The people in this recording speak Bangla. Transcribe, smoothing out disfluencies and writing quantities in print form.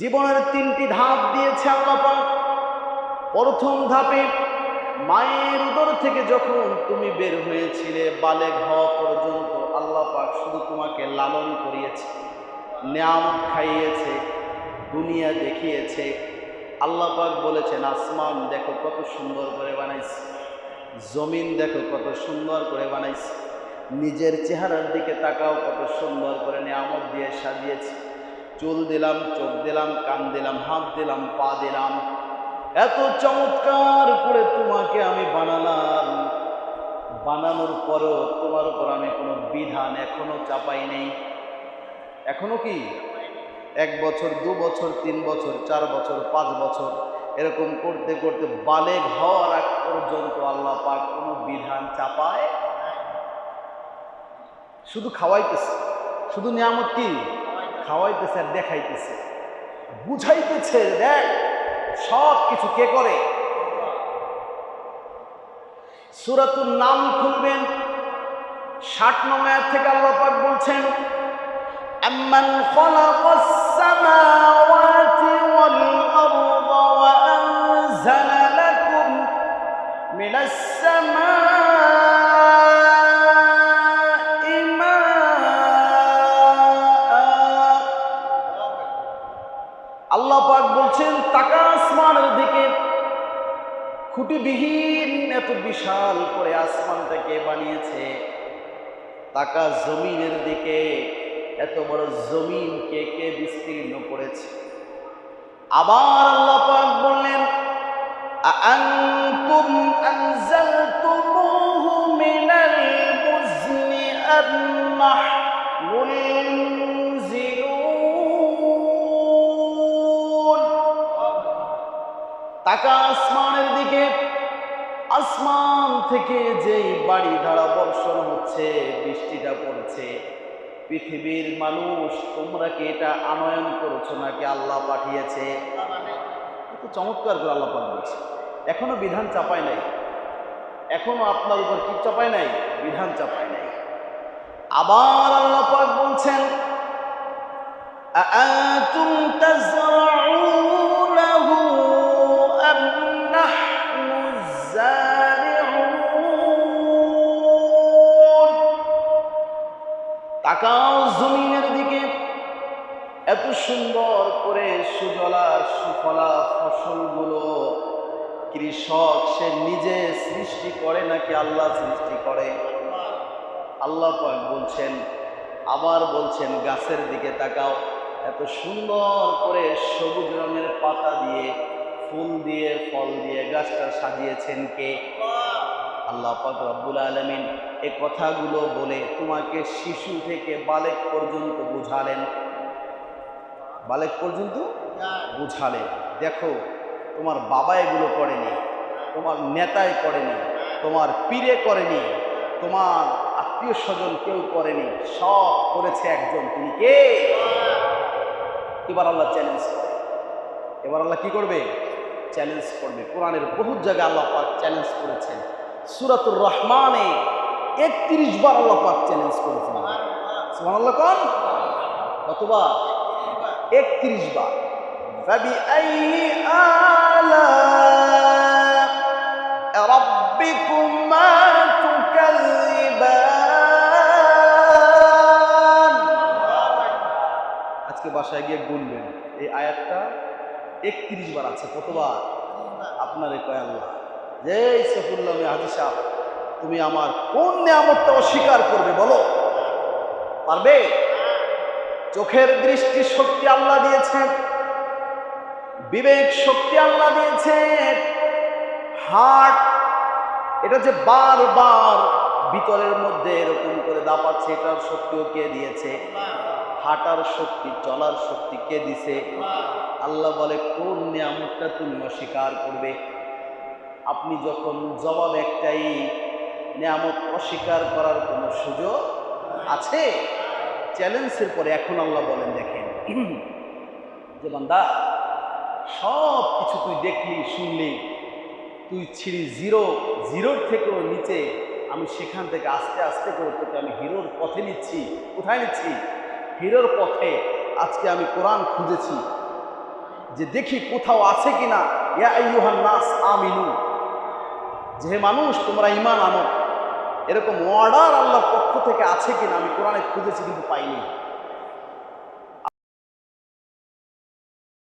জীবনের 3টি ধাপ দিয়েছে আল্লাহ পাক। প্রথম ধাপে মায়ের উদর থেকে যখন তুমি বের হয়েছিলে বালেগ হওয়া পর্যন্ত আল্লাহ পাক শুধু তোমাকে লালন করিয়েছে, নিয়ামত খাইয়েছে, দুনিয়া দেখিয়েছে। আল্লাহ পাক বলেছেন, আসমান দেখো কত সুন্দর করে বানাইছে, জমিন দেখো কত সুন্দর করে বানাইছে, নিজের চেহারার দিকে তাকাও কত সুন্দর করে নিয়ামত দিয়ে সাজিয়েছে। চুল দিলাম, চোখ দিলাম, কান দিলাম, হাত দিলাম, পা দিলাম, এত চমৎকার করে তোমাকে আমি বানালাম। বানানোর পরও তোমার উপর আমি কোনো বিধান এখনো চাপাই নেই। এখনো কি 1 বছর, 2 বছর, 3 বছর, 4 বছর, 5 বছর এরকম করতে করতে বালেগ হওয়ার আগ পর্যন্ত আল্লাহ পাক কোনো বিধান চাপায়, শুধু খাওয়াইতেছে, শুধু নিয়ামত কি খাওয়াইতেছে আর দেখাইতেছে, বুঝাইতেছে, দেখ সব কিছু কে করে। সূরাতুন নাম খুলবেন, 60 নং আয়াত থেকে আল্লাহ পাক বলছেন, আম্মান খালাকাস সামাওয়াতি ওয়াল আরদা ওয়া আনজালা লাকুম মিনাস সামাই মাআ। আল্লাহ পাক বলছেন, তাকা আসমানের দিকে, খুঁটিবিহীন এত বিশাল করে আসমানটাকে বানিয়েছে। তাকা জমিনের দিকে, এত বড় জমিনকে কে বিস্তীর্ণ করেছে। আবার আল্লাহ পাক বললেন, আআনতুম আনজালতুমুহু মিনাল মুজনি আম নাহনুল মুনজিলুন। তাকা আসমানের দিকে, আসমান থেকে যেই বাড়ি ধারা বর্ষণ হচ্ছে, বৃষ্টিটা পড়ছে, পৃথিবীর মানুষ তোমরা কি এটা আনয়ন করেছো নাকি আল্লাহ পাঠিয়েছে? এত চমৎকার করে আল্লাহ পাক বলছে। এখনো বিধান চাপায় নাই, এখনো আপনার উপর কি চাপায় নাই? বিধান চাপায় নাই। আবার আল্লাহ পাক বলছেন, আআনতুম তাযরাউনাহু আম নাহনুজ যারিউন। তাকাও জমিনের দিকে, এত সুন্দর করে সুজলা সুফলা ফসলগুলো কৃষক সে নিজে সৃষ্টি করে নাকি আল্লাহ সৃষ্টি করে? আল্লাহ পাক বলছেন। আবার বলছেন, গাছের দিকে তাকাও, এত সুন্দর করে সবুজ রঙের পাতা দিয়ে, ফুল দিয়ে, ফল দিয়ে গাছটা সাজিয়েছেন কে? আল্লাহ পাক রব্বুল আলামিন। এই কথাগুলো বলে তোমাকে শিশু থেকে বালেগ পর্যন্ত বুঝালেন, বালেগ পর্যন্ত বুঝালেন। দেখো, তোমার বাবা এগুলো করেনি, তোমার নেতায় করেনি, তোমার পীরে করেনি, তোমার আত্মীয় স্বজন কেউ করেনি, সব করেছে একজন, তিনি কে? এবার আল্লাহ চ্যালেঞ্জ করে, এবার আল্লাহ কি করবে? চ্যালেঞ্জ করবে। কোরআনের বহু জায়গায় আল্লাহ পাক চ্যালেঞ্জ করেছেন। সূরাতুর রহমানে 31 বার আল্লাহ পাক চ্যালেঞ্জ করেছেন। সুবহানাল্লাহ কোন? কতবার? 31 বার। ফাবিআইয়ি আলা রাব্বিকুমা তুকাযযিবান। আজকে বাসায় গিয়ে গুনবেন, এই আয়াতটা 31 বার আছে। কতবার? আপনারে কয় আল্লাহ যে সাইফুল্লাহ হাজী সাহেব, তুমি আমার কোন নিয়ামতটা অস্বীকার করবে বলো? পারবে? চোখের দৃষ্টি শক্তি আল্লাহ দিয়েছেন, বিবেক শক্তি আল্লাহ দিয়েছেন, হার্ট এটা যে বারবার ভিতরের মধ্যে এরকম করে দাপাচ্ছে, এটার শক্তিও কে দিয়েছে? হাঁটার শক্তি, চলার শক্তি কে দিছে? আল্লাহ বলে, কোন নিয়ামতটা তুমি অস্বীকার করবে? আপনি যখন জবাব একটাই, নিয়ামত অস্বীকার করার কোনো সুযোগ আছে? চ্যালেঞ্জের পরে এখন আল্লাহ বলেন, দেখেন যে বান্দা, সব কিছু তুই দেখলি, শুনলি, তুই ছিলি জিরোর থেকেও নিচে, আমি সেখান থেকে আস্তে আস্তে করে তোকে আমি হিরোর পথে নিচ্ছি। কোথায় নিচ্ছি? হিরোর পথে। আজকে আমি কোরআন খুঁজেছি, যে দেখি কোথাও আছে কিনা ইয়া আইয়ুহান নাস আমিনু, যে হে মানুষ তোমরা ঈমান আনো, এরকম অর্ডার আল্লাহর পক্ষ থেকে আছে কিনা। আমি কোরআনে খুঁজেছি কিন্তু পাইনি।